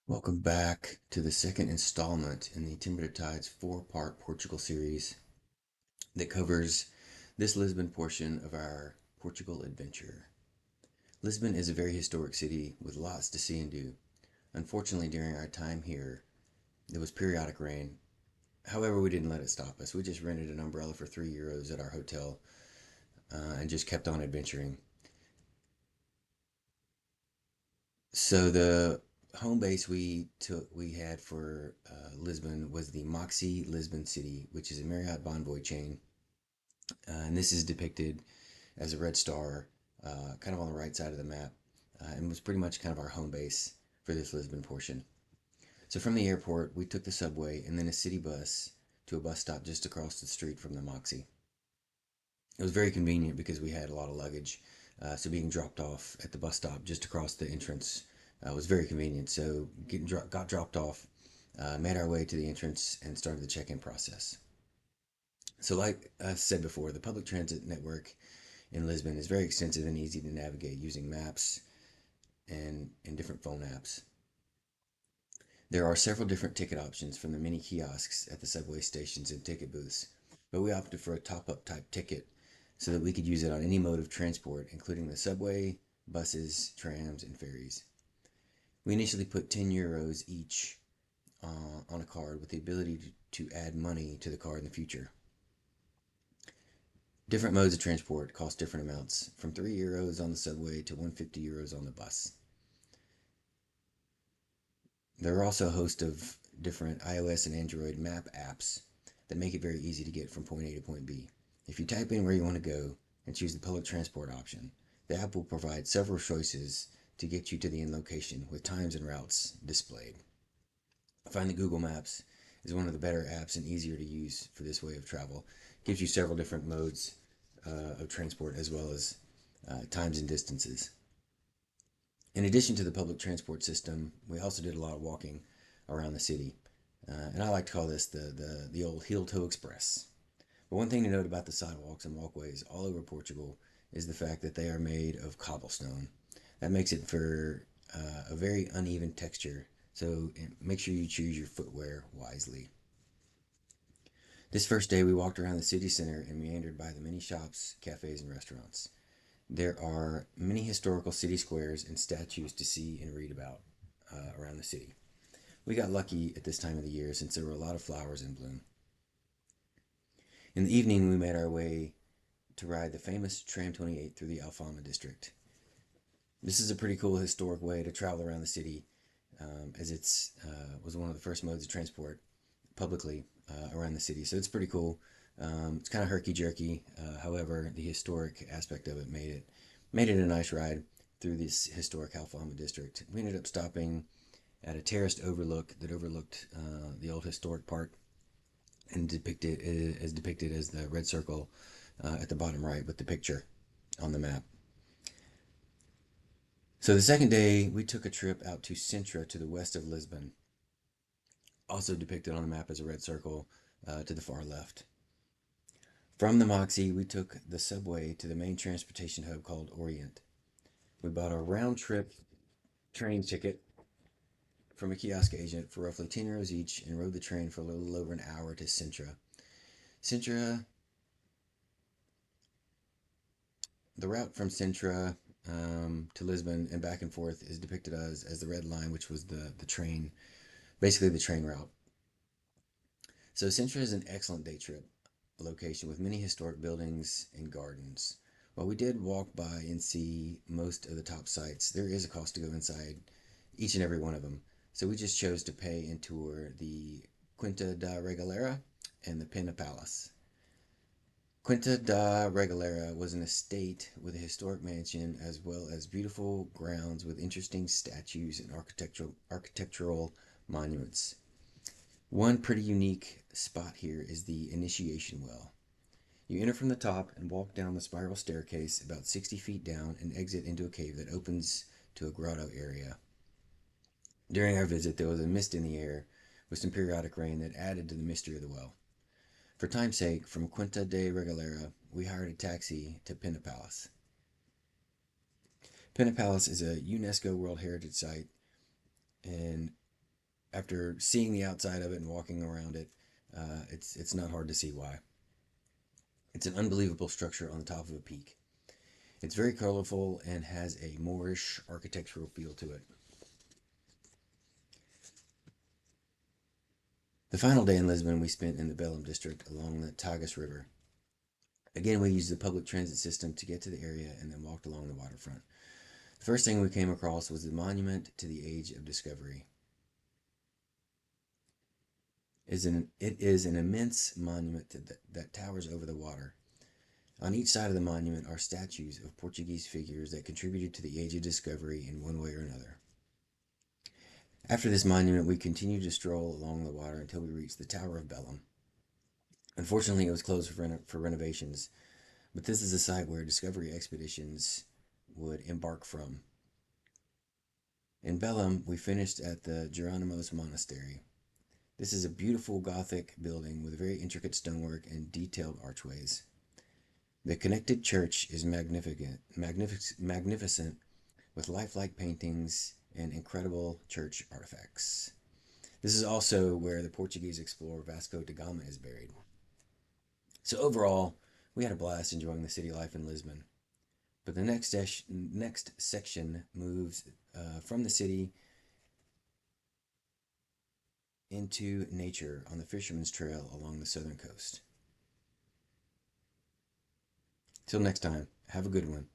Welcome back to the second installment in the Timber to Tides four-part Portugal series that covers this Lisbon portion of our Portugal adventure. Lisbon is a very historic city with lots to see and do. Unfortunately, during our time here, there was periodic rain. However, we didn't let it stop us. We just rented an umbrella for €3 at our hotel and just kept on adventuring. So the home base we had for Lisbon was the Moxie Lisbon City, which is a Marriott Bonvoy chain, and this is depicted as a red star, kind of on the right side of the map, and was pretty much kind of our home base for this Lisbon portion. So from the airport, we took the subway and then a city bus to a bus stop just across the street from the Moxie. It was very convenient because we had a lot of luggage, so being dropped off at the bus stop just across the entrance was very convenient. So got dropped off, made our way to the entrance, and started the check-in process. So, like I said before, the public transit network in Lisbon is very extensive and easy to navigate using maps and different phone apps. There are several different ticket options from the many kiosks at the subway stations and ticket booths, but we opted for a top-up type ticket so that we could use it on any mode of transport, including the subway, buses, trams, and ferries. We initially put €10 each on a card with the ability to add money to the card in the future. Different modes of transport cost different amounts, from €3 on the subway to €150 on the bus. There are also a host of different iOS and Android map apps that make it very easy to get from point A to point B. If you type in where you want to go and choose the public transport option, the app will provide several choices to get you to the end location with times and routes displayed. I find that Google Maps is one of the better apps and easier to use for this way of travel. It gives you several different modes of transport as well as times and distances. In addition to the public transport system, we also did a lot of walking around the city. And I like to call this the old heel toe express. But one thing to note about the sidewalks and walkways all over Portugal is the fact that they are made of cobblestone. That makes it for a very uneven texture, so make sure you choose your footwear wisely. This first day, we walked around the city center and meandered by the many shops, cafes, and restaurants. There are many historical city squares and statues to see and read about around the city. We got lucky at this time of the year since there were a lot of flowers in bloom. In the evening, we made our way to ride the famous Tram 28 through the Alfama district. This is a pretty cool historic way to travel around the city, as it's was one of the first modes of transport publicly around the city. So it's pretty cool. It's kind of herky jerky. However, the historic aspect of it made it a nice ride through this historic Alfama district. We ended up stopping at a terraced overlook that overlooked the old historic park and depicted as the red circle at the bottom right with the picture on the map. So the second day, we took a trip out to Sintra to the west of Lisbon, also depicted on the map as a red circle to the far left. From the Moxie, we took the subway to the main transportation hub called Orient. We bought a round trip train ticket from a kiosk agent for roughly €10 each and rode the train for a little over an hour to Sintra. Sintra, the route from Sintra to Lisbon and back and forth is depicted as the red line, which was the train, basically the train route. So Sintra is an excellent day trip location with many historic buildings and gardens. While we did walk by and see most of the top sites, there is a cost to go inside each and every one of them. So we just chose to pay and tour the Quinta da Regalera and the Pena Palace. Quinta da Regalera was an estate with a historic mansion as well as beautiful grounds with interesting statues and architectural monuments. One pretty unique spot here is the initiation well. You enter from the top and walk down the spiral staircase about 60 feet down and exit into a cave that opens to a grotto area. During our visit, there was a mist in the air with some periodic rain that added to the mystery of the well. For time's sake, from Quinta de Regalera, we hired a taxi to Pena Palace. Pena Palace is a UNESCO World Heritage Site and after seeing the outside of it and walking around it, it's not hard to see why. It's an unbelievable structure on the top of a peak. It's very colorful and has a Moorish architectural feel to it. The final day in Lisbon we spent in the Belém district along the Tagus River. Again, we used the public transit system to get to the area and then walked along the waterfront. The first thing we came across was the monument to the Age of Discovery. It is an immense monument that towers over the water. On each side of the monument are statues of Portuguese figures that contributed to the Age of Discovery in one way or another. After this monument, we continued to stroll along the water until we reached the Tower of Belém. Unfortunately, it was closed for renovations, but this is a site where discovery expeditions would embark from. In Belém, we finished at the Geronimos Monastery. This is a beautiful Gothic building with very intricate stonework and detailed archways. The connected church is magnificent with lifelike paintings and incredible church artifacts. This is also where the Portuguese explorer Vasco da Gama is buried. So overall, we had a blast enjoying the city life in Lisbon. But the next section moves from the city into nature on the Fisherman's Trail along the southern coast. Till next time, have a good one.